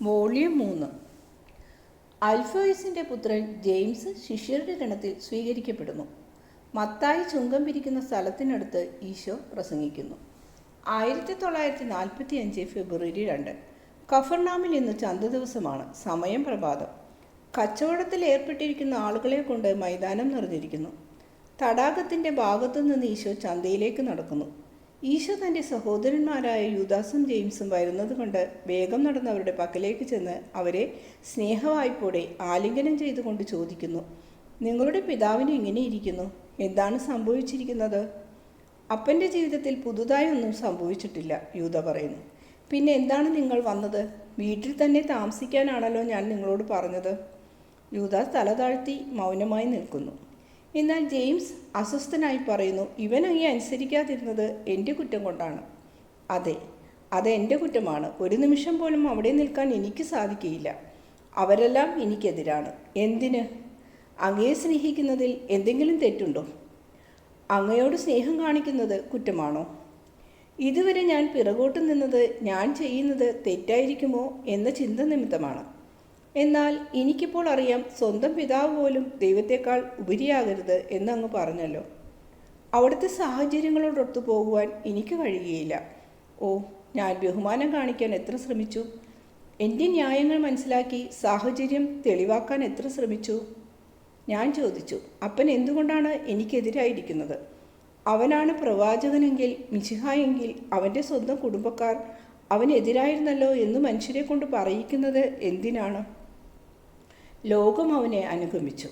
Volume 3. അൽഫോയിസിൻ്റെ പുത്രൻ James ശിഷ്യരുടെ ഗണത്തിൽ സ്വീകരിക്കപ്പെടുന്നു. മത്തായി ചുങ്കം പിരിക്കുന്ന സ്ഥലത്തിനടുത്ത് ഈശോ പ്രസംഗിക്കുന്നു. 1945 ഫെബ്രുവരി 2. കഫർനാമിൽ ഇന്ന് ചന്ത ദിവസമാണ്. സമയം പ്രഭാതം. കച്ചവടത്തിൽ ഏർപ്പെട്ടിരിക്കുന്ന ആളുകളെ കൊണ്ട് മൈതാനം നിറഞ്ഞിരിക്കുന്നു. തടാകത്തിൻ്റെ ഭാഗത്തു നിന്ന് ഈശോ ചന്തയിലേക്ക് നടക്കുന്നു. ഈശോ തൻ്റെ സഹോദരന്മാരായ യൂദാസും ജെയിംസും വരുന്നത് കൊണ്ട് വേഗം നടന്ന് അവരുടെ പക്കലേക്ക് ചെന്ന് അവരെ സ്നേഹവായ്പോടെ ആലിംഗനം ചെയ്തുകൊണ്ട് ചോദിക്കുന്നു, നിങ്ങളുടെ പിതാവിന് എങ്ങനെ ഇരിക്കുന്നു? എന്താണ് സംഭവിച്ചിരിക്കുന്നത്? അപ്പൻ്റെ ജീവിതത്തിൽ പുതുതായി ഒന്നും സംഭവിച്ചിട്ടില്ല, യൂദ പറയുന്നു. പിന്നെ എന്താണ് നിങ്ങൾ വന്നത്? വീട്ടിൽ തന്നെ താമസിക്കാനാണല്ലോ ഞാൻ നിങ്ങളോട് പറഞ്ഞത്. യൂദാസ് തല താഴ്ത്തി മൗനമായി നിൽക്കുന്നു. എന്നാൽ ജെയിംസ് അസ്വസ്ഥനായി പറയുന്നു, ഇവൻ അങ്ങേ അനുസരിക്കാതിരുന്നത് എൻ്റെ കുറ്റം കൊണ്ടാണ്. അതെ, അത് എൻ്റെ കുറ്റമാണ്. ഒരു നിമിഷം പോലും അവിടെ നിൽക്കാൻ എനിക്ക് സാധിക്കുകയില്ല. അവരെല്ലാം എനിക്കെതിരാണ്. എന്തിന്? അങ്ങയെ സ്നേഹിക്കുന്നതിൽ എന്തെങ്കിലും തെറ്റുണ്ടോ? അങ്ങയോട് സ്നേഹം കാണിക്കുന്നത് കുറ്റമാണോ? ഇതുവരെ ഞാൻ പിറകോട്ട് നിന്നത് ഞാൻ ചെയ്യുന്നത് തെറ്റായിരിക്കുമോ എന്ന ചിന്ത നിമിത്തമാണ്. എന്നാൽ എനിക്കിപ്പോൾ അറിയാം, സ്വന്തം പിതാവ് പോലും ദൈവത്തെക്കാൾ ഉപരിയാകരുത് എന്നങ്ങ് പറഞ്ഞല്ലോ. അവിടുത്തെ സാഹചര്യങ്ങളോടൊത്തു പോകുവാൻ എനിക്ക് കഴിയുകയില്ല. ഓ, ഞാൻ ബഹുമാനം കാണിക്കാൻ എത്ര ശ്രമിച്ചു! എൻ്റെ ന്യായങ്ങൾ മനസ്സിലാക്കി സാഹചര്യം തെളിവാക്കാൻ എത്ര ശ്രമിച്ചു! ഞാൻ ചോദിച്ചു, അപ്പൻ എന്തുകൊണ്ടാണ് എനിക്കെതിരായിരിക്കുന്നത്? അവനാണ് പ്രവാചകനെങ്കിൽ, മിശിഹായെങ്കിൽ അവൻ്റെ സ്വന്തം കുടുംബക്കാർ അവനെതിരായിരുന്നല്ലോ എന്ന് മനുഷ്യരെ കൊണ്ട് പറയിക്കുന്നത് എന്തിനാണ്? ലോകം അവനെ അനുഗമിച്ചു.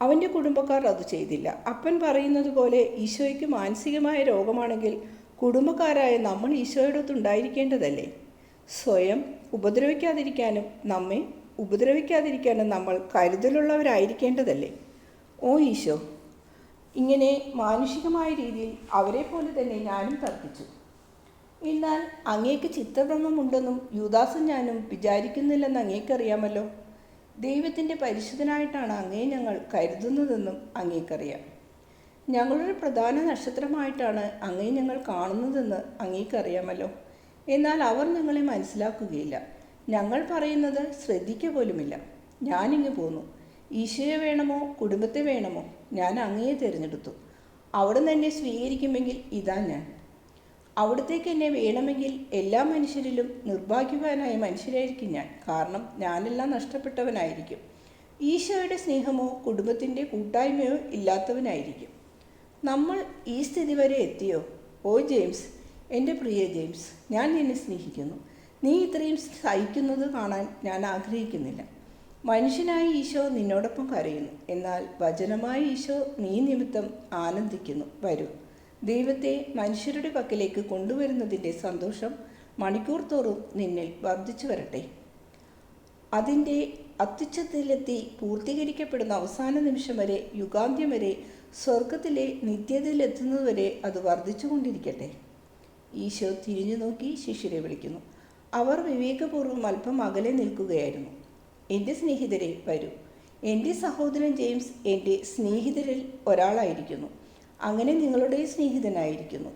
അവൻ്റെ കുടുംബക്കാർ അത് ചെയ്തില്ല. അപ്പൻ പറയുന്നത് പോലെ ഈശോയ്ക്ക് മാനസികമായ രോഗമാണെങ്കിൽ കുടുംബക്കാരായ നമ്മൾ ഈശോയോടൊത്തുണ്ടായിരിക്കേണ്ടതല്ലേ? സ്വയം ഉപദ്രവിക്കാതിരിക്കാനും നമ്മെ ഉപദ്രവിക്കാതിരിക്കാനും നമ്മൾ കരുതലുള്ളവരായിരിക്കേണ്ടതല്ലേ? ഓ ഈശോ! ഇങ്ങനെ മാനുഷികമായ രീതിയിൽ അവരെ പോലെ തന്നെ ഞാനും തർക്കിച്ചു. എന്നാൽ അങ്ങേക്ക് ചിത്തഭ്രമമുണ്ടെന്നും യൂദാസും ഞാനും വിചാരിക്കുന്നില്ലെന്ന് അങ്ങേക്കറിയാമല്ലോ. ദൈവത്തിൻ്റെ പരിശുദ്ധനായിട്ടാണ് അങ്ങയെ ഞങ്ങൾ കരുതുന്നതെന്നും അങ്ങേക്കറിയാം. ഞങ്ങളുടെ പ്രധാന നക്ഷത്രമായിട്ടാണ് അങ്ങയെ ഞങ്ങൾ കാണുന്നതെന്ന് അങ്ങേക്കറിയാമല്ലോ. എന്നാൽ അവർ ഞങ്ങളെ മനസ്സിലാക്കുകയില്ല. ഞങ്ങൾ പറയുന്നത് ശ്രദ്ധിക്കുക പോലുമില്ല. ഞാനിങ്ങ് പോന്നു. ഈശോയെ വേണമോ കുടുംബത്തെ വേണമോ? ഞാൻ അങ്ങയെ തിരഞ്ഞെടുത്തു. അവിടുന്ന് എന്നെ സ്വീകരിക്കുമെങ്കിൽ ഇതാ ഞാൻ. അവിടത്തേക്ക് എന്നെ വേണമെങ്കിൽ എല്ലാ മനുഷ്യരിലും നിർഭാഗ്യവാനായ മനുഷ്യരായിരിക്കും ഞാൻ. കാരണം ഞാനെല്ലാം നഷ്ടപ്പെട്ടവനായിരിക്കും. ഈശോയുടെ സ്നേഹമോ കുടുംബത്തിൻ്റെ കൂട്ടായ്മയോ ഇല്ലാത്തവനായിരിക്കും. നമ്മൾ ഈ സ്ഥിതി വരെ എത്തിയോ? ഓ ജെയിംസ്, എൻ്റെ പ്രിയ ജെയിംസ്, ഞാൻ നിന്നെ സ്നേഹിക്കുന്നു. നീ ഇത്രയും സഹിക്കുന്നത് കാണാൻ ഞാൻ ആഗ്രഹിക്കുന്നില്ല. മനുഷ്യനായ ഈശോ നിന്നോടൊപ്പം കരയുന്നു. എന്നാൽ വചനമായ ഈശോ നീ നിമിത്തം ആനന്ദിക്കുന്നു. വരൂ, ദൈവത്തെ മനുഷ്യരുടെ പക്കലേക്ക് കൊണ്ടുവരുന്നതിൻ്റെ സന്തോഷം മണിക്കൂർ തോറും നിന്നിൽ വർദ്ധിച്ചു വരട്ടെ. അതിൻ്റെ അത്യുച്ചത്തിലെത്തി പൂർത്തീകരിക്കപ്പെടുന്ന അവസാന നിമിഷം വരെ, യുഗാന്ത്യം വരെ, സ്വർഗത്തിലെ നിത്യതയിലെത്തുന്നതുവരെ അത് വർദ്ധിച്ചു കൊണ്ടിരിക്കട്ടെ. ഈശോ തിരിഞ്ഞു നോക്കി ശിഷ്യരെ വിളിക്കുന്നു. അവർ വിവേകപൂർവ്വം അല്പം അകലെ നിൽക്കുകയായിരുന്നു. എൻ്റെ സ്നേഹിതരെ, വരൂ. എൻ്റെ സഹോദരൻ ജെയിംസ് എൻ്റെ സ്നേഹിതരിൽ ഒരാളായിരിക്കുന്നു. അങ്ങനെ നിങ്ങളുടെ സ്നേഹിതനായിരിക്കുന്നു.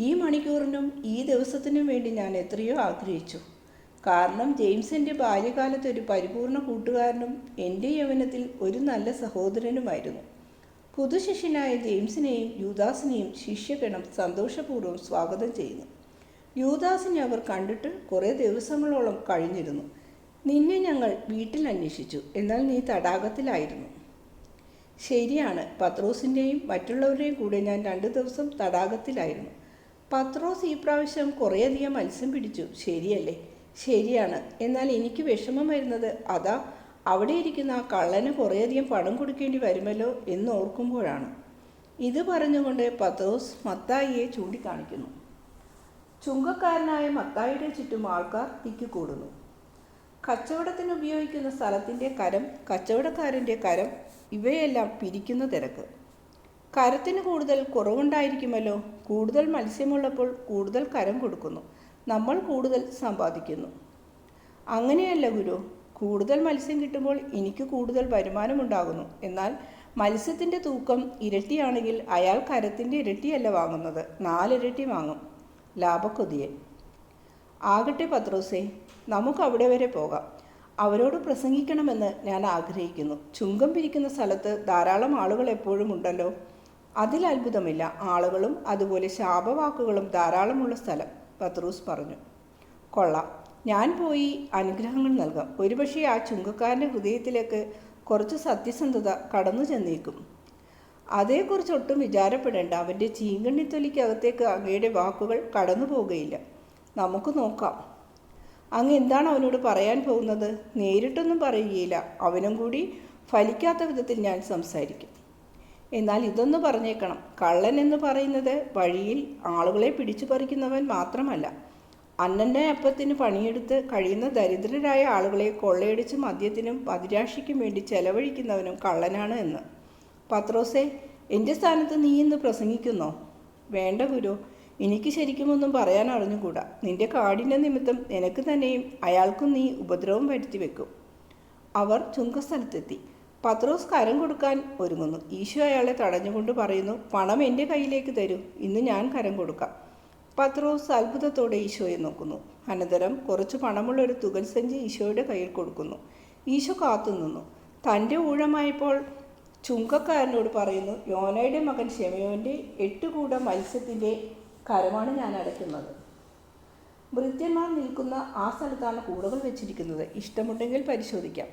ഈ മണിക്കൂറിനും ഈ ദിവസത്തിനും വേണ്ടി ഞാൻ എത്രയോ ആഗ്രഹിച്ചു. കാരണം ജെയിംസ് എൻ്റെ ബാല്യകാലത്ത് ഒരു പരിപൂർണ കൂട്ടുകാരനും എൻ്റെ യൗവനത്തിൽ ഒരു നല്ല സഹോദരനുമായിരുന്നു. പുതുശിഷ്യനായ ജെയിംസിനെയും യൂദാസിനെയും ശിഷ്യഗണം സന്തോഷപൂർവ്വം സ്വാഗതം ചെയ്യുന്നു. യൂദാസിനെ അവർ കണ്ടിട്ട് കുറേ ദിവസങ്ങളോളം കഴിഞ്ഞിരുന്നു. നിന്നെ ഞങ്ങൾ വീട്ടിൽ അന്വേഷിച്ചു, എന്നാൽ നീ തടാകത്തിലായിരുന്നു. ശരിയാണ്, പത്രോസിൻ്റെയും മറ്റുള്ളവരുടെയും കൂടെ ഞാൻ 2 ദിവസം തടാകത്തിലായിരുന്നു. പത്രോസ് ഈ പ്രാവശ്യം കുറേയധികം മത്സ്യം പിടിച്ചു, ശരിയല്ലേ? ശരിയാണ്. എന്നാൽ എനിക്ക് വിഷമം വരുന്നത് അതാ അവിടെ ഇരിക്കുന്ന ആ കള്ളന് കുറേയധികം പണം കൊടുക്കേണ്ടി വരുമല്ലോ എന്ന് ഓർക്കുമ്പോഴാണ്. ഇത് പറഞ്ഞുകൊണ്ട് പത്രോസ് മത്തായിയെ ചൂണ്ടിക്കാണിക്കുന്നു. ചുങ്കക്കാരനായ മത്തായിയുടെ ചുറ്റും ആൾക്കാർ തിക്കിക്കൂടുന്നു. കച്ചവടത്തിന് ഉപയോഗിക്കുന്ന സ്ഥലത്തിൻ്റെ കരം, കച്ചവടക്കാരൻ്റെ കരം, ഇവയെല്ലാം പിരിക്കുന്ന തിരക്ക്. കരത്തിന് കൂടുതൽ കുറവുണ്ടായിരിക്കുമല്ലോ. കൂടുതൽ മത്സ്യമുള്ളപ്പോൾ കൂടുതൽ കരം കൊടുക്കുന്നു. നമ്മൾ കൂടുതൽ സമ്പാദിക്കുന്നു. അങ്ങനെയല്ല ഗുരു. കൂടുതൽ മത്സ്യം കിട്ടുമ്പോൾ എനിക്ക് കൂടുതൽ വരുമാനമുണ്ടാകുന്നു. എന്നാൽ മത്സ്യത്തിൻ്റെ തൂക്കം ഇരട്ടിയാണെങ്കിൽ അയാൾ കരത്തിൻ്റെ ഇരട്ടിയല്ല വാങ്ങുന്നത്, 4 ഇരട്ടി വാങ്ങും. ലാഭക്കൊതിയൻ. ആകട്ടെ പത്രോസേ, നമുക്ക് അവിടെ വരെ പോകാം. അവരോട് പ്രസംഗിക്കണമെന്ന് ഞാൻ ആഗ്രഹിക്കുന്നു. ചുങ്കം പിരിക്കുന്ന സ്ഥലത്ത് ധാരാളം ആളുകൾ എപ്പോഴും ഉണ്ടല്ലോ. അതിൽ അത്ഭുതമില്ല. ആളുകളും അതുപോലെ ശാപവാക്കുകളും ധാരാളമുള്ള സ്ഥലം, പത്രോസ് പറഞ്ഞു. കൊള്ളാം, ഞാൻ പോയി അനുഗ്രഹങ്ങൾ നൽകാം. ഒരുപക്ഷെ ആ ചുങ്കക്കാരൻ്റെ ഹൃദയത്തിലേക്ക് കുറച്ച് സത്യസന്ധത കടന്നു ചെന്നേക്കും. അതേക്കുറിച്ച് ഒട്ടും വിചാരപ്പെടേണ്ട. അവൻ്റെ ചീങ്കണ്ണിത്തൊലിക്കകത്തേക്ക് അങ്ങയുടെ വാക്കുകൾ കടന്നു പോകുകയില്ല. നമുക്ക് നോക്കാം. അങ്ങ് എന്താണ് അവനോട് പറയാൻ പോകുന്നത്? നേരിട്ടൊന്നും പറയുകയില്ല. അവനും കൂടി ഫലിക്കാത്ത വിധത്തിൽ ഞാൻ സംസാരിക്കും. എന്നാൽ ഇതൊന്ന് പറഞ്ഞേക്കണം, കള്ളൻ എന്ന് പറയുന്നത് വഴിയിൽ ആളുകളെ പിടിച്ചു പറിക്കുന്നവൻ മാത്രമല്ല, അന്നൻ്റെ അപ്പത്തിന് പണിയെടുത്ത് കഴിയുന്ന ദരിദ്രരായ ആളുകളെ കൊള്ളയടിച്ച് മദ്യത്തിനും മദിരാശിക്കും വേണ്ടി ചെലവഴിക്കുന്നവനും കള്ളനാണ് എന്ന്. പത്രോസേ, എൻ്റെ സ്ഥാനത്ത് നീ ഇന്ന് പ്രസംഗിക്കുന്നോ? വേണ്ട ഗുരു, എനിക്ക് ശരിക്കുമൊന്നും പറയാൻ അറിഞ്ഞുകൂടാ. നിന്റെ കാഠിന്യ നിമിത്തം നിനക്ക് തന്നെയും അയാൾക്കും നീ ഉപദ്രവം വരുത്തി വെക്കും. അവർ ചുങ്കസ്ഥലത്തെത്തി. പത്രോസ് കരം കൊടുക്കാൻ ഒരുങ്ങുന്നു. ഈശോ അയാളെ തടഞ്ഞുകൊണ്ട് പറയുന്നു, പണം എൻ്റെ കയ്യിലേക്ക് തരൂ, ഇന്ന് ഞാൻ കരം കൊടുക്കാം. പത്രോസ് അത്ഭുതത്തോടെ ഈശോയെ നോക്കുന്നു. അനന്തരം കുറച്ച് പണമുള്ള ഒരു തുകൽ സഞ്ചി ഈശോയുടെ കയ്യിൽ കൊടുക്കുന്നു. ഈശോ കാത്തുനിന്നു. തൻ്റെ ഊഴമായപ്പോൾ ചുങ്കക്കാരനോട് പറയുന്നു, യോനയുടെ മകൻ ശെമയോൻ്റെ 8 കൂട മത്സ്യത്തിൻ്റെ കരമാണ് ഞാൻ അടയ്ക്കുന്നത്. ഭൃത്യന്മാർ നിൽക്കുന്ന ആ സ്ഥലത്താണ് കൂടുകൾ വെച്ചിരിക്കുന്നത്. ഇഷ്ടമുണ്ടെങ്കിൽ പരിശോധിക്കാം.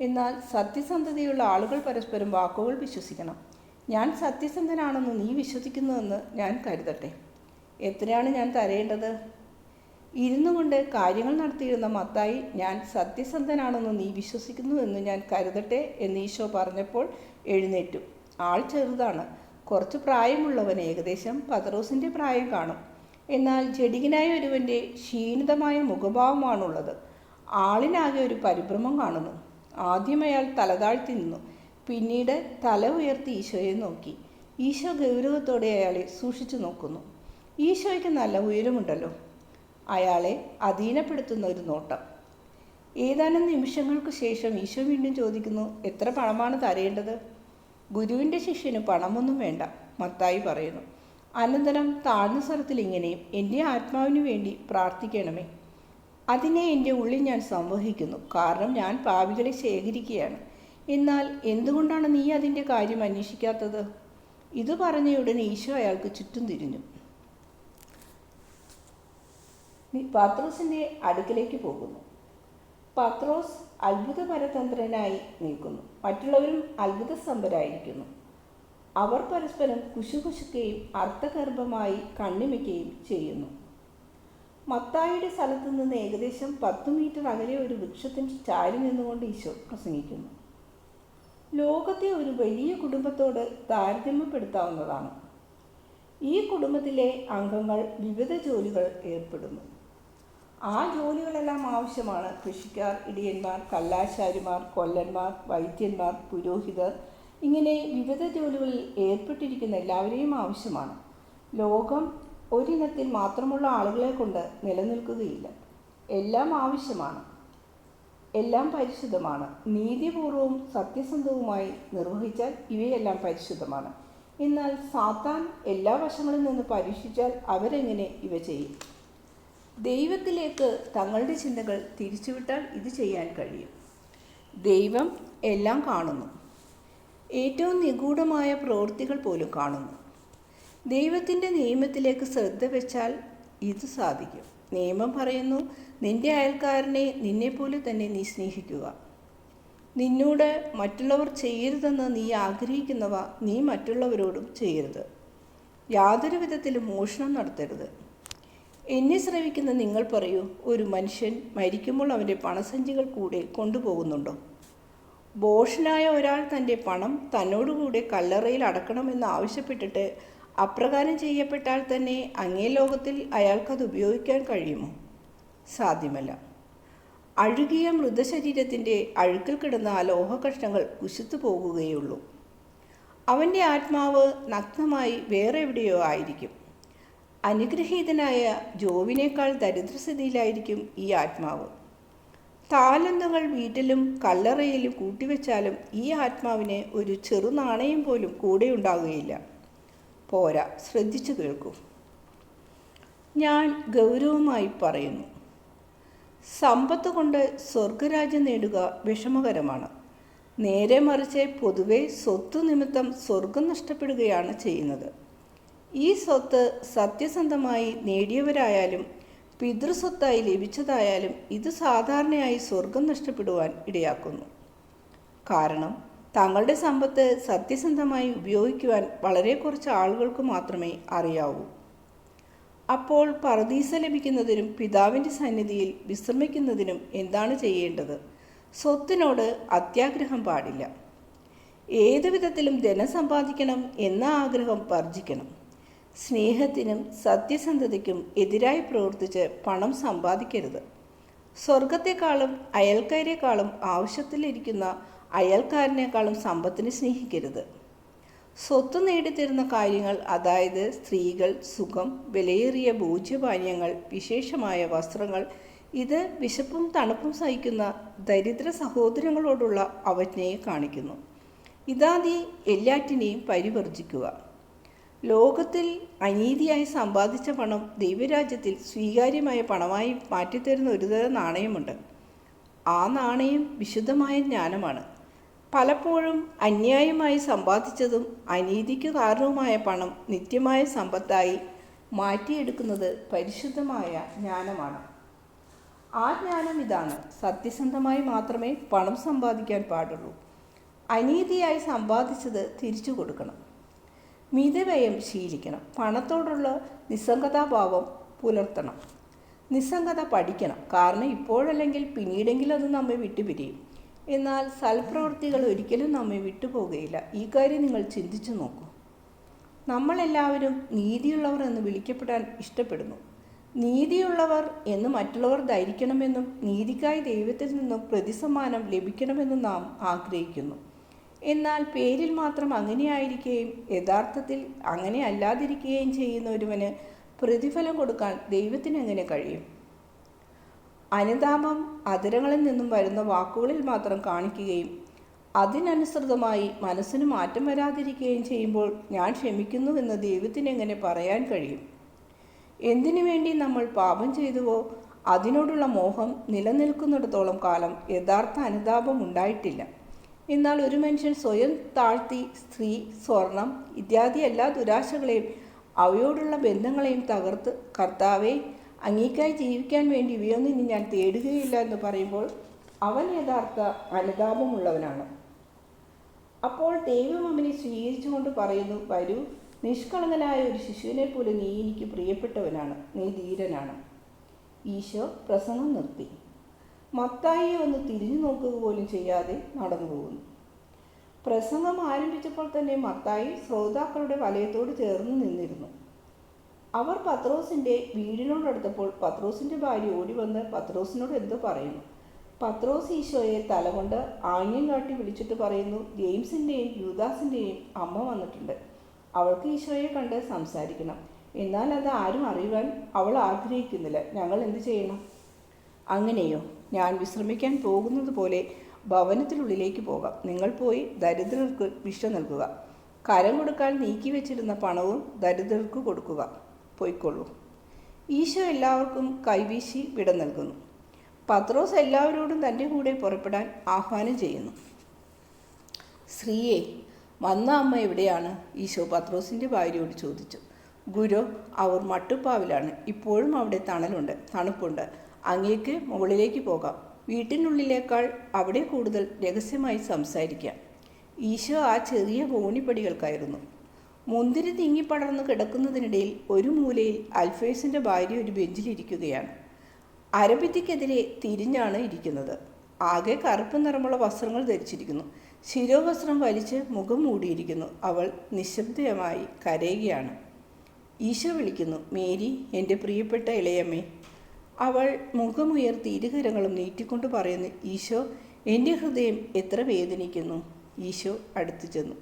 എന്നാൽ സത്യസന്ധതയുള്ള ആളുകൾ പരസ്പരം വാക്കുകൾ വിശ്വസിക്കണം. ഞാൻ സത്യസന്ധനാണെന്ന് നീ വിശ്വസിക്കുന്നുവെന്ന് ഞാൻ കരുതട്ടെ. എത്രയാണ് ഞാൻ തരേണ്ടത്? ഇരുന്നു കൊണ്ട് കാര്യങ്ങൾ നടത്തിയിരുന്ന മത്തായി, ഞാൻ സത്യസന്ധനാണെന്ന് നീ വിശ്വസിക്കുന്നുവെന്ന് ഞാൻ കരുതട്ടെ എന്ന് ഈശോ പറഞ്ഞപ്പോൾ എഴുന്നേറ്റു. ആൾ ചെറുതാണ്, കുറച്ച് പ്രായമുള്ളവൻ, ഏകദേശം പത്രോസിൻ്റെ പ്രായം കാണും. എന്നാൽ ജഡികനായ ഒരുവൻ്റെ ക്ഷീണിതമായ മുഖഭാവമാണുള്ളത്. ആളിനാകെ ഒരു പരിഭ്രമം കാണുന്നു. ആദ്യം അയാൾ തലതാഴ്ത്തി നിന്നു, പിന്നീട് തല ഉയർത്തി ഈശോയെ നോക്കി. ഈശോ ഗൗരവത്തോടെ അയാളെ സൂക്ഷിച്ചു നോക്കുന്നു. ഈശോയ്ക്ക് നല്ല ഉയരമുണ്ടല്ലോ. അയാളെ അധീനപ്പെടുത്തുന്ന ഒരു നോട്ടം. ഏതാനും നിമിഷങ്ങൾക്ക് ശേഷം ഈശോ വീണ്ടും ചോദിക്കുന്നു, എത്ര പണമാണ് തരേണ്ടത്? ഗുരുവിൻ്റെ ശിഷ്യന് പണമൊന്നും വേണ്ട, മത്തായി പറയുന്നു. അനന്തരം താഴ്ന്ന സ്വരത്തിൽ ഇങ്ങനെയും, എൻ്റെ ആത്മാവിന് വേണ്ടി പ്രാർത്ഥിക്കണമേ. അതിനെ എൻ്റെ ഉള്ളിൽ ഞാൻ സംവഹിക്കുന്നു, കാരണം ഞാൻ പാപികളെ ശേഖരിക്കുകയാണ്. എന്നാൽ എന്തുകൊണ്ടാണ് നീ അതിൻ്റെ കാര്യം അന്വേഷിക്കാത്തത്? ഇത് പറഞ്ഞയുടനെ ഈശോ അയാൾക്ക് ചുറ്റും തിരിഞ്ഞു. പത്രോസിൻ്റെ അടുക്കിലേക്ക് പോകുന്നു. പത്രോസ് അത്ഭുതപരതന്ത്രനായി നിൽക്കുന്നു. മറ്റുള്ളവരും അത്ഭുതസ്തംഭരായിരിക്കുന്നു. അവർ പരസ്പരം കുശുകുശുക്കുകയും അർത്ഥഗർഭമായി കണ്ണിമയ്ക്കുകയും ചെയ്യുന്നു. മത്തായിയുടെ സ്ഥലത്ത് നിന്ന് ഏകദേശം 10 മീറ്റർ അകലെ ഒരു വൃക്ഷത്തിന് ചാരി നിന്നുകൊണ്ട് ഈശോ പ്രസംഗിക്കുന്നു. ലോകത്തെ ഒരു വലിയ കുടുംബത്തോട് താരതമ്യപ്പെടുത്താവുന്നതാണ്. ഈ കുടുംബത്തിലെ അംഗങ്ങൾ വിവിധ ജോലികൾ ഏർപ്പെടുന്നു. ആ ജോലികളെല്ലാം ആവശ്യമാണ്. കൃഷിക്കാർ, ഇടിയന്മാർ, കല്ലാശാരിമാർ, കൊല്ലന്മാർ, വൈദ്യന്മാർ, പുരോഹിതർ, ഇങ്ങനെ വിവിധ ജോലികളിൽ ഏർപ്പെട്ടിരിക്കുന്ന എല്ലാവരെയും ആവശ്യമാണ്. ലോകം ഒരിനത്തിൽ മാത്രമുള്ള ആളുകളെ കൊണ്ട് നിലനിൽക്കുകയില്ല. എല്ലാം ആവശ്യമാണ്. എല്ലാം പരിശുദ്ധമാണ്. നീതിപൂർവവും സത്യസന്ധവുമായി നിർവഹിച്ചാൽ ഇവയെല്ലാം പരിശുദ്ധമാണ്. എന്നാൽ സാത്താൻ എല്ലാ വശങ്ങളിൽ നിന്ന് പരീക്ഷിച്ചാൽ അവരെങ്ങനെ ഇവ ചെയ്യും? ദൈവത്തിലേക്ക് തങ്ങളുടെ ചിന്തകൾ തിരിച്ചുവിട്ടാൽ ഇത് ചെയ്യാൻ കഴിയും. ദൈവം എല്ലാം കാണുന്നു. ഏറ്റവും നിഗൂഢമായ പ്രവൃത്തികൾ പോലും കാണുന്നു. ദൈവത്തിൻ്റെ നിയമത്തിലേക്ക് ശ്രദ്ധ വെച്ചാൽ ഇത് സാധിക്കും. നിയമം പറയുന്നു, നിന്റെ അയൽക്കാരനെ നിന്നെപ്പോലെ തന്നെ നീ സ്നേഹിക്കുക. നിന്നോട് മറ്റുള്ളവർ ചെയ്യരുതെന്ന് നീ ആഗ്രഹിക്കുന്നവ നീ മറ്റുള്ളവരോടും ചെയ്യരുത്. യാതൊരു വിധത്തിലും മോഷണം നടത്തരുത്. എന്നെ ശ്രവിക്കുന്ന നിങ്ങൾ പറയൂ, ഒരു മനുഷ്യൻ മരിക്കുമ്പോൾ അവൻ്റെ പണസഞ്ചികൾ കൂടെ കൊണ്ടുപോകുന്നുണ്ടോ? ഭോഷനായ ഒരാൾ തൻ്റെ പണം തന്നോടുകൂടെ കല്ലറയിൽ അടക്കണമെന്ന് ആവശ്യപ്പെട്ടിട്ട് അപ്രകാരം ചെയ്യപ്പെട്ടാൽ തന്നെ അങ്ങേ ലോകത്തിൽ അയാൾക്കത് ഉപയോഗിക്കാൻ കഴിയുമോ? സാധ്യമല്ല. അഴുകിയ മൃതശരീരത്തിൻ്റെ അഴുക്കിൽ കിടന്ന ആ ലോഹകഷ്ണങ്ങൾ കുശുത്തു പോകുകയുള്ളൂ. അവൻ്റെ ആത്മാവ് നഗ്നമായി വേറെ എവിടെയോ ആയിരിക്കും. അനുഗ്രഹീതനായ ജോബിനേക്കാൾ ദരിദ്രസ്ഥിതിയിലായിരിക്കും ഈ ആത്മാവ്. താലന്തുകൾ വീട്ടിലും കല്ലറയിലും കൂട്ടിവെച്ചാലും ഈ ആത്മാവിന് ഒരു ചെറു നാണയം പോലും കൂടെ ഉണ്ടാകുകയില്ല. പോരാ, ശ്രദ്ധിച്ചു കേൾക്കൂ. ഞാൻ ഗൗരവമായി പറയുന്നു. സമ്പത്ത് കൊണ്ട് സ്വർഗരാജ്യം നേടുക വിഷമകരമാണ്. നേരെ മറിച്ച് പൊതുവെ സ്വത്ത് നിമിത്തം സ്വർഗം നഷ്ടപ്പെടുകയാണ് ചെയ്യുന്നത്. ഈ സ്വത്ത് സത്യസന്ധമായി നേടിയവരായാലും പിതൃസ്വത്തായി ലഭിച്ചതായാലും ഇത് സാധാരണയായി സ്വർഗം നഷ്ടപ്പെടുവാൻ ഇടയാക്കുന്നു. കാരണം തങ്ങളുടെ സമ്പത്ത് സത്യസന്ധമായി ഉപയോഗിക്കുവാൻ വളരെ കുറച്ച് ആളുകൾക്ക് മാത്രമേ അറിയാവൂ. അപ്പോൾ പറുദീസ ലഭിക്കുന്നതിനും പിതാവിൻ്റെ സന്നിധിയിൽ വിശ്രമിക്കുന്നതിനും എന്താണ് ചെയ്യേണ്ടത്? സ്വത്തിനോട് അത്യാഗ്രഹം പാടില്ല. ഏതു വിധത്തിലും ധനം സമ്പാദിക്കണം എന്ന ആഗ്രഹം വർജിക്കണം. സ്നേഹത്തിനും സത്യസന്ധതയ്ക്കും എതിരായി പ്രവർത്തിച്ച് പണം സമ്പാദിക്കരുത്. സ്വർഗത്തെക്കാളും അയൽക്കാരേക്കാളും ആവശ്യത്തിലിരിക്കുന്ന അയൽക്കാരനേക്കാളും സമ്പത്തിനെ സ്നേഹിക്കരുത്. സ്വത്ത് നേടിത്തരുന്ന കാര്യങ്ങൾ, അതായത് സ്ത്രീകൾ, സുഖം, വിലയേറിയ ഭോജ്യപാനീയങ്ങൾ, വിശേഷമായ വസ്ത്രങ്ങൾ, ഇത് വിശപ്പും തണുപ്പും സഹിക്കുന്ന ദരിദ്ര സഹോദരങ്ങളോടുള്ള അവജ്ഞയെ കാണിക്കുന്നു. ഇതാദി എല്ലാറ്റിനെയും പരിവർജിക്കുക. ലോകത്തിൽ അനീതിയായി സമ്പാദിച്ച പണം ദൈവരാജ്യത്തിൽ സ്വീകാര്യമായ പണമായി മാറ്റിത്തരുന്ന ഒരുതരം നാണയമുണ്ട്. ആ നാണയം വിശുദ്ധമായ ജ്ഞാനമാണ്. പലപ്പോഴും അന്യായമായി സമ്പാദിച്ചതും അനീതിക്ക് കാരണവുമായ പണം നിത്യമായ സമ്പത്തായി മാറ്റിയെടുക്കുന്നത് പരിശുദ്ധമായ ജ്ഞാനമാണ്. ആ ജ്ഞാനം ഇതാണ്: സത്യസന്ധമായി മാത്രമേ പണം സമ്പാദിക്കാൻ പാടുള്ളൂ. അനീതിയായി സമ്പാദിച്ചത് തിരിച്ചു കൊടുക്കണം. മിതവ്യയം ശീലിക്കണം. പണത്തോടുള്ള നിസ്സംഗതാഭാവം പുലർത്തണം. നിസ്സംഗത പഠിക്കണം. കാരണം ഇപ്പോഴല്ലെങ്കിൽ പിന്നീടെങ്കിലും അത് നമ്മെ വിട്ടുപിരിയും. എന്നാൽ സൽപ്രവൃത്തികൾ ഒരിക്കലും നമ്മെ വിട്ടുപോകുകയില്ല. ഈ കാര്യം നിങ്ങൾ ചിന്തിച്ചു നോക്കൂ. നമ്മളെല്ലാവരും നീതിയുള്ളവർ എന്ന് വിളിക്കപ്പെടാൻ ഇഷ്ടപ്പെടുന്നു. നീതിയുള്ളവർ എന്ന് മറ്റുള്ളവർ ധരിക്കണമെന്നും നീതിക്കായി ദൈവത്തിൽ നിന്നും പ്രതിസമ്മാനം ലഭിക്കണമെന്നും നാം ആഗ്രഹിക്കുന്നു. എന്നാൽ പേരിൽ മാത്രം അങ്ങനെയായിരിക്കുകയും യഥാർത്ഥത്തിൽ അങ്ങനെ അല്ലാതിരിക്കുകയും ചെയ്യുന്ന ഒരുവന് പ്രതിഫലം കൊടുക്കാൻ ദൈവത്തിന് എങ്ങനെ കഴിയും? അനുതാപം അധരങ്ങളിൽ നിന്നും വരുന്ന വാക്കുകളിൽ മാത്രം കാണിക്കുകയും അതിനനുസൃതമായി മനസ്സിന് മാറ്റം വരാതിരിക്കുകയും ചെയ്യുമ്പോൾ ഞാൻ ക്ഷമിക്കുന്നുവെന്ന് ദൈവത്തിന് എങ്ങനെ പറയാൻ കഴിയും? എന്തിനു വേണ്ടി നമ്മൾ പാപം ചെയ്തുവോ അതിനോടുള്ള മോഹം നിലനിൽക്കുന്നിടത്തോളം കാലം യഥാർത്ഥ അനുതാപം ഉണ്ടായിട്ടില്ല. എന്നാൽ ഒരു മനുഷ്യൻ സ്വയം താഴ്ത്തി സ്ത്രീ, സ്വർണം ഇത്യാദി എല്ലാ ദുരാശകളെയും അവയോടുള്ള ബന്ധങ്ങളെയും തകർത്ത് കർത്താവെ, അങ്ങേക്കായി ജീവിക്കാൻ വേണ്ടി ഇവയൊന്നും ഇനി ഞാൻ തേടുകയില്ല എന്ന് പറയുമ്പോൾ അവൻ യഥാർത്ഥ അനുതാപമുള്ളവനാണ്. അപ്പോൾ ദൈവം അവനെ സ്വീകരിച്ചുകൊണ്ട് പറയുന്നു, വരൂ, നിഷ്കളങ്കനായ ഒരു ശിശുവിനെ പോലെ നീ എനിക്ക് പ്രിയപ്പെട്ടവനാണ്, നീ ധീരനാണ്. ഈശോ പ്രസംഗം നിർത്തി. മത്തായിയെ ഒന്ന് തിരിഞ്ഞു നോക്കുക പോലും ചെയ്യാതെ നടന്നു പോകുന്നു. പ്രസംഗം ആരംഭിച്ചപ്പോൾ തന്നെ മത്തായി ശ്രോതാക്കളുടെ വലയത്തോട് ചേർന്ന് നിന്നിരുന്നു. അവർ പത്രോസിൻ്റെ വീടിനോടടുത്തപ്പോൾ പത്രോസിൻ്റെ ഭാര്യ ഓടി വന്ന് പത്രോസിനോട് എന്തോ പറയുന്നു. പത്രോസ് ഈശോയെ തലകൊണ്ട് ആംഗ്യം കാട്ടി വിളിച്ചിട്ട് പറയുന്നു, ജെയിംസിൻ്റെയും യൂദാസിൻ്റെയും അമ്മ വന്നിട്ടുണ്ട്. അവൾക്ക് ഈശോയെ കണ്ട് സംസാരിക്കണം. എന്നാൽ അത് ആരും അറിയുവാൻ അവൾ ആഗ്രഹിക്കുന്നില്ല. ഞങ്ങൾ എന്ത് ചെയ്യണം? അങ്ങനെയോ? ഞാൻ വിശ്രമിക്കാൻ പോകുന്നത് പോലെ ഭവനത്തിനുള്ളിലേക്ക് പോകാം. നിങ്ങൾ പോയി ദരിദ്രർക്ക് ഭിക്ഷ നൽകുക. കരം കൊടുക്കാൻ നീക്കി വെച്ചിരുന്ന പണവും ദരിദ്രർക്ക് കൊടുക്കുക. പോയിക്കൊള്ളൂ. ഈശോ എല്ലാവർക്കും കൈവീശി വിട നൽകുന്നു. പത്രോസ് എല്ലാവരോടും തൻ്റെ കൂടെ പുറപ്പെടാൻ ആഹ്വാനം ചെയ്യുന്നു. സ്ത്രീയെ, വന്ന അമ്മ എവിടെയാണ്? ഈശോ പത്രോസിൻ്റെ ഭാര്യയോട് ചോദിച്ചു. ഗുരു, അവർ മട്ടുപ്പാവിലാണ്. ഇപ്പോഴും അവിടെ തണലുണ്ട്, തണുപ്പുണ്ട്. അങ്ങേക്ക് മുകളിലേക്ക് പോകാം. വീട്ടിനുള്ളിലേക്കാൾ അവിടെ കൂടുതൽ രഹസ്യമായി സംസാരിക്കാം. ഈശോ ആ ചെറിയ കോണിപ്പടികൾ കയറുന്നു. മുന്തിരി തിങ്ങിപ്പടർന്ന് കിടക്കുന്നതിനിടയിൽ ഒരു മൂലയിൽ അൽഫേസിൻ്റെ ഭാര്യ ഒരു ബെഞ്ചിലിരിക്കുകയാണ്. അരഭിത്തിക്കെതിരെ തിരിഞ്ഞാണ് ഇരിക്കുന്നത്. ആകെ കറുപ്പ് നിറമുള്ള വസ്ത്രങ്ങൾ ധരിച്ചിരിക്കുന്നു. ശിരോവസ്ത്രം വലിച്ച് മുഖം മൂടിയിരിക്കുന്നു. അവൾ നിശബ്ദമായി കരയുകയാണ്. ഈശോ വിളിക്കുന്നു, മേരി, എൻ്റെ പ്രിയപ്പെട്ട ഇളയമ്മേ. അവൾ മുഖമുയർത്തി ഇരുകരങ്ങളും നീട്ടിക്കൊണ്ട് പറയുന്നു, ഈശോ, എൻ്റെ ഹൃദയം എത്ര വേദനിക്കുന്നു. ഈശോ അടുത്തു ചെന്നു.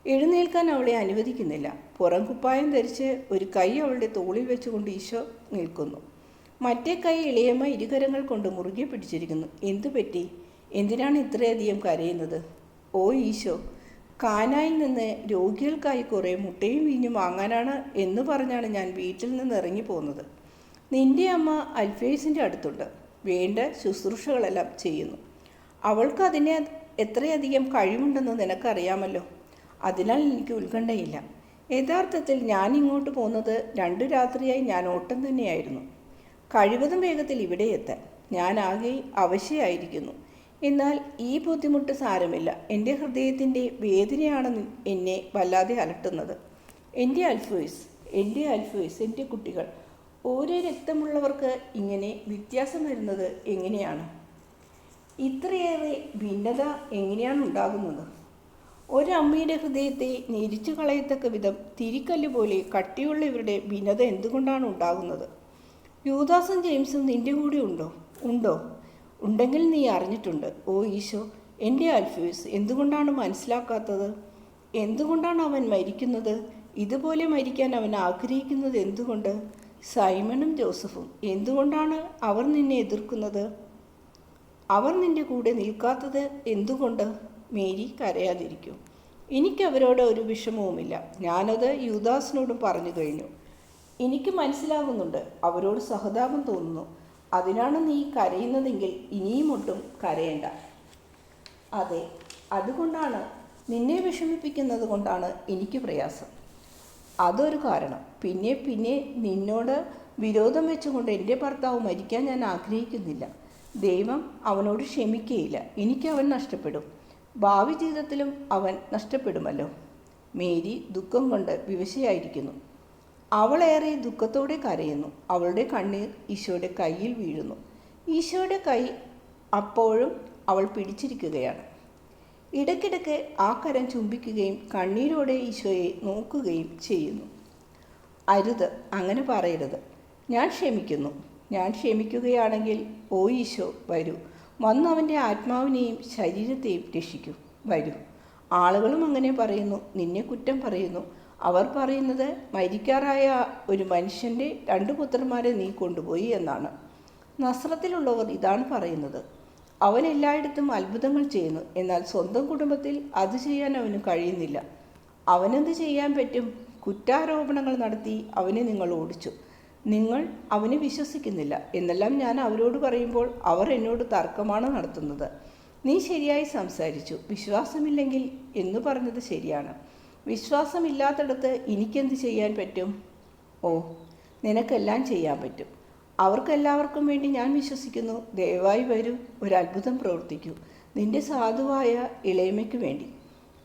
എഴുന്നേൽക്കാൻ അവളെ അനുവദിക്കുന്നില്ല. പുറം കുപ്പായം ധരിച്ച് ഒരു കൈ അവളുടെ തോളിൽ വെച്ചുകൊണ്ട് ഈശോ നിൽക്കുന്നു. മറ്റേ കൈ ഇളയമ്മ ഇരുകരങ്ങൾ കൊണ്ട് മുറുകെ പിടിച്ചിരിക്കുന്നു. എന്തു പറ്റി? എന്തിനാണ് ഇത്രയധികം കരയുന്നത്? ഓ ഈശോ, കാനായിൽ നിന്ന് രോഗികൾക്കായി കുറേ മുട്ടയും വീഞ്ഞും വാങ്ങാനാണ് എന്ന് പറഞ്ഞാണ് ഞാൻ വീട്ടിൽ നിന്ന് ഇറങ്ങി പോകുന്നത്. നിന്റെ അമ്മ അൽഫേസിൻ്റെ അടുത്തുണ്ട്. വേണ്ട ശുശ്രൂഷകളെല്ലാം ചെയ്യുന്നു. അവൾക്ക് അതിനെ എത്രയധികം കഴിവുണ്ടെന്ന് നിനക്കറിയാമല്ലോ. അതിനാൽ എനിക്ക് ഉത്കണ്ഠയില്ല. യഥാർത്ഥത്തിൽ ഞാൻ ഇങ്ങോട്ട് പോന്നത് 2 രാത്രിയായി ഞാൻ ഓട്ടം തന്നെയായിരുന്നു, കഴിവതും വേഗത്തിൽ ഇവിടെ എത്താൻ. ഞാൻ ആകെ അവശയായിരിക്കുന്നു. എന്നാൽ ഈ ബുദ്ധിമുട്ട് സാരമില്ല. എൻ്റെ ഹൃദയത്തിൻ്റെ വേദനയാണ് എന്നെ വല്ലാതെ അലട്ടുന്നത്. എൻ്റെ അൽഫോയ്സ്, എൻ്റെ കുട്ടികൾ, ഓരോ രക്തമുള്ളവർക്ക് ഇങ്ങനെ വ്യത്യാസം വരുന്നത് എങ്ങനെയാണ്? ഇത്രയേറെ ഭിന്നത എങ്ങനെയാണ് ഉണ്ടാകുന്നത്? ഒരമ്മയുടെ ഹൃദയത്തെ ഞെരിച്ചു കളയത്തക്ക വിധം തിരിക്കല്ല് പോലെ കട്ടിയുള്ള ഇവരുടെ ഭിന്നത എന്തുകൊണ്ടാണ് ഉണ്ടാകുന്നത്? യൂദാസും ജെയിംസും നിന്റെ കൂടെ ഉണ്ടോ? ഉണ്ടെങ്കിൽ നീ അറിഞ്ഞിട്ടുണ്ട്. ഓ ഈശോ, എൻ്റെ അൽഫോയ്സ് എന്തുകൊണ്ടാണ് മനസ്സിലാക്കാത്തത്? എന്തുകൊണ്ടാണ് അവൻ മരിക്കുന്നത്? ഇതുപോലെ മരിക്കാൻ അവൻ ആഗ്രഹിക്കുന്നത് എന്തുകൊണ്ട്? സൈമണും ജോസഫും എന്തുകൊണ്ടാണ് അവർ നിന്നെ എതിർക്കുന്നത്? അവർ നിന്റെ കൂടെ നിൽക്കാത്തത് എന്തുകൊണ്ട്? മേരി, കരയാതിരിക്കൂ. എനിക്കവരോട് ഒരു വിഷമവുമില്ല. ഞാനത് യൂദാസിനോടും പറഞ്ഞു കഴിഞ്ഞു. എനിക്ക് മനസ്സിലാകുന്നുണ്ട്, അവരോട് സഹതാപം തോന്നുന്നു. അതിനാണ് നീ കരയുന്നതെങ്കിൽ ഇനിയും ഒട്ടും കരയേണ്ട. അതെ, അതുകൊണ്ടാണ്, നിന്നെ വിഷമിപ്പിക്കുന്നത് കൊണ്ടാണ് എനിക്ക് പ്രയാസം. അതൊരു കാരണം. പിന്നെ നിന്നോട് വിരോധം വെച്ചുകൊണ്ട് എൻ്റെ ഭർത്താവ് മരിക്കാൻ ഞാൻ ആഗ്രഹിക്കുന്നില്ല. ദൈവം അവനോട് ക്ഷമിക്കുകയില്ല. എനിക്ക് അവൻ നഷ്ടപ്പെടും. ഭാവി ജീവിതത്തിലും അവൻ നഷ്ടപ്പെടുമല്ലോ. മേരി ദുഃഖം കൊണ്ട് വിവശയായിരിക്കുന്നു. അവളേറെ ദുഃഖത്തോടെ കരയുന്നു. അവളുടെ കണ്ണീർ ഈശോയുടെ കയ്യിൽ വീഴുന്നു. ഈശോയുടെ കൈ അപ്പോഴും അവൾ പിടിച്ചിരിക്കുകയാണ്. ഇടയ്ക്കിടയ്ക്ക് ആ കരം ചുംബിക്കുകയും കണ്ണീരോടെ ഈശോയെ നോക്കുകയും ചെയ്യുന്നു. അരുത്, അങ്ങനെ പറയരുത്. ഞാൻ ക്ഷമിക്കുകയാണെങ്കിൽ ഓ ഈശോ, വരൂ, വന്ന് അവൻ്റെ ആത്മാവിനെയും ശരീരത്തെയും രക്ഷിക്കൂ. വരൂ. ആളുകളും അങ്ങനെ പറയുന്നു, നിന്നെ കുറ്റം പറയുന്നു. അവർ പറയുന്നത് മരിക്കാറായ ഒരു മനുഷ്യൻ്റെ 2 പുത്രന്മാരെ നീ കൊണ്ടുപോയി എന്നാണ്. നസ്രത്തിലുള്ളവർ ഇതാണ് പറയുന്നത്. അവൻ എല്ലായിടത്തും അത്ഭുതങ്ങൾ ചെയ്യുന്നു, എന്നാൽ സ്വന്തം കുടുംബത്തിൽ അത് ചെയ്യാൻ അവന് കഴിയുന്നില്ല. അവനെന്ത് ചെയ്യാൻ പറ്റും? കുറ്റാരോപണങ്ങൾ നടത്തി അവനെ നിങ്ങൾ ഓടിച്ചു. നിങ്ങൾ അവനെ വിശ്വസിക്കുന്നില്ല എന്നെല്ലാം ഞാൻ അവരോട് പറയുമ്പോൾ അവർ എന്നോട് തർക്കമാണ് നടത്തുന്നത്. നീ ശരിയായി സംസാരിച്ചു. വിശ്വാസമില്ലെങ്കിൽ എന്ന് പറഞ്ഞത് ശരിയാണ്. വിശ്വാസമില്ലാത്തിടത്ത് എനിക്കെന്ത് ചെയ്യാൻ പറ്റും? ഓ, നിനക്കെല്ലാം ചെയ്യാൻ പറ്റും. അവർക്കെല്ലാവർക്കും വേണ്ടി ഞാൻ വിശ്വസിക്കുന്നു. ദയവായി വരൂ, ഒരു അത്ഭുതം പ്രവർത്തിക്കൂ. നിന്റെ സാധുവായ ഇളയമയ്ക്ക് വേണ്ടി.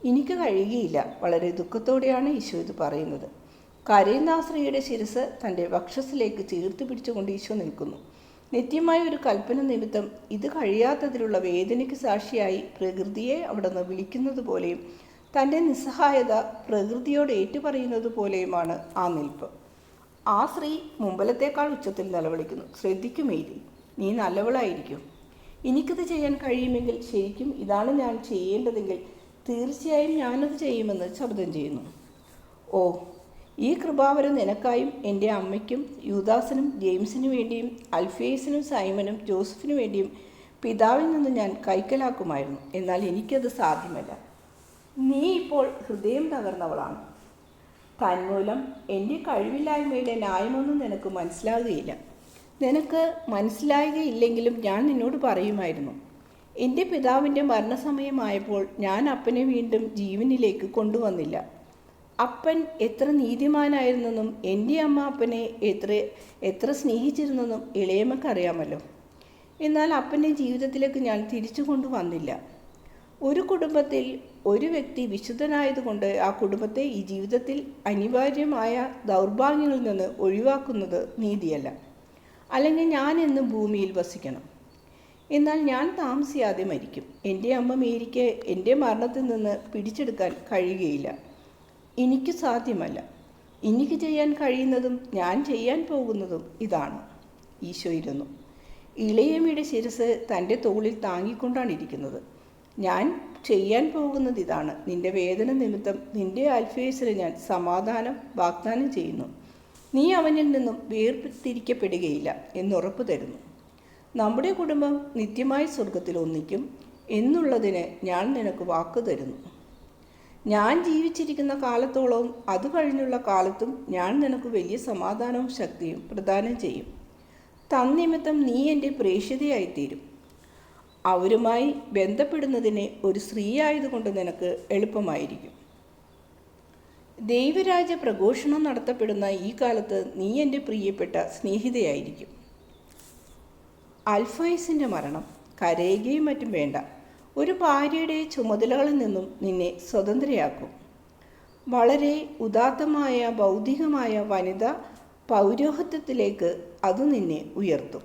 എനിക്ക് കഴിയുകയില്ല. വളരെ ദുഃഖത്തോടെയാണ് ഈശോ ഇത് പറയുന്നത്. കരയുന്ന ആ സ്ത്രീയുടെ ശിരസ് തൻ്റെ വക്ഷസ്സിലേക്ക് ചേർത്ത് പിടിച്ചുകൊണ്ട് ഈശോ നിൽക്കുന്നു. നിത്യമായ ഒരു കൽപ്പന നിമിത്തം ഇത് കഴിയാത്തതിലുള്ള വേദനയ്ക്ക് സാക്ഷിയായി പ്രകൃതിയെ അവിടുന്ന് വിളിക്കുന്നത് പോലെയും തൻ്റെ നിസ്സഹായത പ്രകൃതിയോട് ഏറ്റുപറയുന്നത് പോലെയുമാണ് ആ നിൽപ്പ്. ആ സ്ത്രീ മുമ്പലത്തേക്കാൾ ഉച്ചത്തിൽ നിലവിളിക്കുന്നു. ശ്രദ്ധിക്കുമേരി, നീ നല്ലവളായിരിക്കും. എനിക്കത് ചെയ്യാൻ കഴിയുമെങ്കിൽ, ശരിക്കും ഇതാണ് ഞാൻ ചെയ്യേണ്ടതെങ്കിൽ തീർച്ചയായും ഞാനത് ചെയ്യുമെന്ന് ശബ്ദം ചെയ്യുന്നു. ഓ, ഈ കൃപാവരം നിനക്കായും എൻ്റെ അമ്മയ്ക്കും യൂദാസിനും ജെയിംസിനു വേണ്ടിയും അൽഫേസിനും സൈമനും ജോസഫിനു വേണ്ടിയും പിതാവിൽ നിന്ന് ഞാൻ കൈക്കലാക്കുമായിരുന്നു. എന്നാൽ എനിക്കത് സാധ്യമല്ല. നീ ഇപ്പോൾ ഹൃദയം തകർന്നവളാണ്. തന്മൂലം എൻ്റെ കഴിവില്ലായ്മയുടെ ന്യായമൊന്നും നിനക്ക് മനസ്സിലാകുകയില്ല. നിനക്ക് മനസ്സിലാകുകയില്ലെങ്കിലും ഞാൻ നിന്നോട് പറയുമായിരുന്നു. എൻ്റെ പിതാവിൻ്റെ മരണസമയമായപ്പോൾ ഞാൻ അപ്പനെ വീണ്ടും ജീവനിലേക്ക് കൊണ്ടുവന്നില്ല. അപ്പൻ എത്ര നീതിമാനായിരുന്നെന്നും എൻ്റെ അമ്മ അപ്പനെ എത്ര സ്നേഹിച്ചിരുന്നെന്നും ഇളയമക്കറിയാമല്ലോ. എന്നാൽ അപ്പൻ്റെ ജീവിതത്തിലേക്ക് ഞാൻ തിരിച്ചു കൊണ്ടുവന്നില്ല. ഒരു കുടുംബത്തിൽ ഒരു വ്യക്തി വിശുദ്ധനായതുകൊണ്ട് ആ കുടുംബത്തെ ഈ ജീവിതത്തിൽ അനിവാര്യമായ ദൗർഭാഗ്യങ്ങളിൽ നിന്ന് ഒഴിവാക്കുന്നത് നീതിയല്ല. അല്ലെങ്കിൽ ഞാൻ എന്നും ഭൂമിയിൽ വസിക്കണം. എന്നാൽ ഞാൻ താമസിയാതെ മരിക്കും. എൻ്റെ അമ്മ മേരിക്ക് എൻ്റെ മരണത്തിൽ നിന്ന് പിടിച്ചെടുക്കാൻ കഴിയുകയില്ല. എനിക്ക് സാധ്യമല്ല. എനിക്ക് ചെയ്യാൻ കഴിയുന്നതും ഞാൻ ചെയ്യാൻ പോകുന്നതും ഇതാണ്. ഈശോ ഇരുന്നു. ഇളയമ്മയുടെ ശിരസ് തൻ്റെ തോളിൽ താങ്ങിക്കൊണ്ടാണ് ഇരിക്കുന്നത്. ഞാൻ ചെയ്യാൻ പോകുന്നത് ഇതാണ്. നിന്റെ വേദന നിമിത്തം നിന്റെ അൽഫേസിന് ഞാൻ സമാധാനം വാഗ്ദാനം ചെയ്യുന്നു. നീ അവനിൽ നിന്നും വേർതിരിക്കപ്പെടുകയില്ല എന്നുറപ്പ് തരുന്നു. നമ്മുടെ കുടുംബം നിത്യമായി സ്വർഗത്തിൽ ഒന്നിക്കും എന്നുള്ളതിന് ഞാൻ നിനക്ക് വാക്ക് തരുന്നു. ഞാൻ ജീവിച്ചിരിക്കുന്ന കാലത്തോളവും അത് കഴിഞ്ഞുള്ള കാലത്തും ഞാൻ നിനക്ക് വലിയ സമാധാനവും ശക്തിയും പ്രദാനം ചെയ്യും. തന്നിമിത്തം നീ എൻ്റെ പ്രേക്ഷിതയായിത്തീരും. അവരുമായി ബന്ധപ്പെടുന്നതിന് ഒരു സ്ത്രീ ആയതുകൊണ്ട് നിനക്ക് എളുപ്പമായിരിക്കും. ദൈവരാജ്യ പ്രഘോഷണം നടത്തപ്പെടുന്ന ഈ കാലത്ത് നീ എൻ്റെ പ്രിയപ്പെട്ട സ്നേഹിതയായിരിക്കും. അൽഫോൻസിൻ്റെ മരണം കരയുകയും മറ്റും വേണ്ട. ഒരു ഭാര്യയുടെ ചുമതലകളിൽ നിന്നും നിന്നെ സ്വതന്ത്രയാക്കും. വളരെ ഉദാത്തമായ ഭൗതികമായ വനിതാ പൗരോഹിത്യത്തിലേക്ക് അത് നിന്നെ ഉയർത്തും.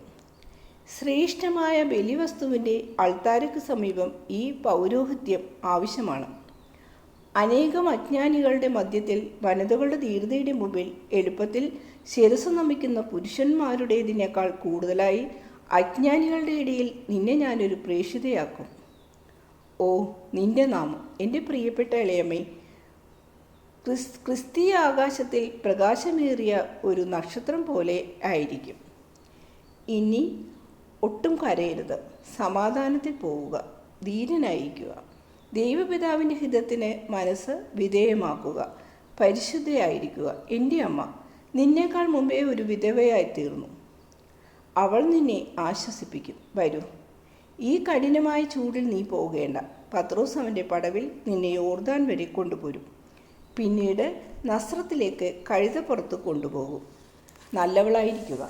ശ്രേഷ്ഠമായ ബലിവസ്തുവിൻ്റെ അൾത്താരയ്ക്ക് സമീപം ഈ പൗരോഹിത്യം ആവശ്യമാണ്. അനേകം അജ്ഞാനികളുടെ മധ്യത്തിൽ വനിതകളുടെ ധീരതയുടെ മുമ്പിൽ എളുപ്പത്തിൽ ശിരസ് നമിക്കുന്ന പുരുഷന്മാരുടേതിനേക്കാൾ കൂടുതലായി അജ്ഞാനികളുടെ ഇടയിൽ നിന്നെ ഞാനൊരു പ്രേക്ഷിതയാക്കും. ഓ, നിന്റെ നാമം എൻ്റെ പ്രിയപ്പെട്ട ഇളയമേ ക്രിസ്തീയ ആകാശത്തിൽ പ്രകാശമേറിയ ഒരു നക്ഷത്രം പോലെ ആയിരിക്കും. ഇനി ഒട്ടും കരയരുത്. സമാധാനത്തിൽ പോവുക, ധീരനായിരിക്കുക. ദൈവപിതാവിൻ്റെ ഹിതത്തിന് മനസ്സ് വിധേയമാക്കുക. പരിശുദ്ധയായിരിക്കുക. എൻ്റെ അമ്മ നിന്നേക്കാൾ മുമ്പേ ഒരു വിധവയായിത്തീർന്നു. അവൾ നിന്നെ ആശ്വസിപ്പിക്കും. വരൂ, ഈ കഠിനമായ ചൂടിൽ നീ പോകേണ്ട. പത്രോസ് അവൻ്റെ പടവിൽ നിന്നെ യോർദാൻ വരെ കൊണ്ടുപോരും. പിന്നീട് നസ്രത്തിലേക്ക് കഴുതപ്പുറത്ത് കൊണ്ടുപോകും. നല്ലവളായിരിക്കുക.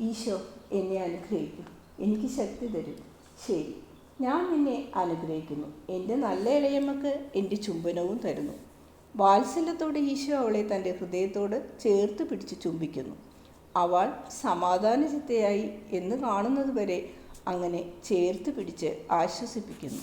ഈശോ എന്നെ അനുഗ്രഹിക്കും, എനിക്ക് ശക്തി തരും. ശരി, ഞാൻ നിന്നെ അനുഗ്രഹിക്കുന്നു. എൻ്റെ നല്ല ഇളയമ്മക്ക് എൻ്റെ ചുംബനവും തരുന്നു. വാത്സല്യത്തോടെ ഈശോ അവളെ തൻ്റെ ഹൃദയത്തോട് ചേർത്ത് പിടിച്ച് ചുംബിക്കുന്നു. അവൾ സമാധാനചിത്തയായി എന്ന് കാണുന്നതുവരെ അങ്ങനെ ചേർത്ത് പിടിച്ച് ആശ്വസിപ്പിക്കുന്നു.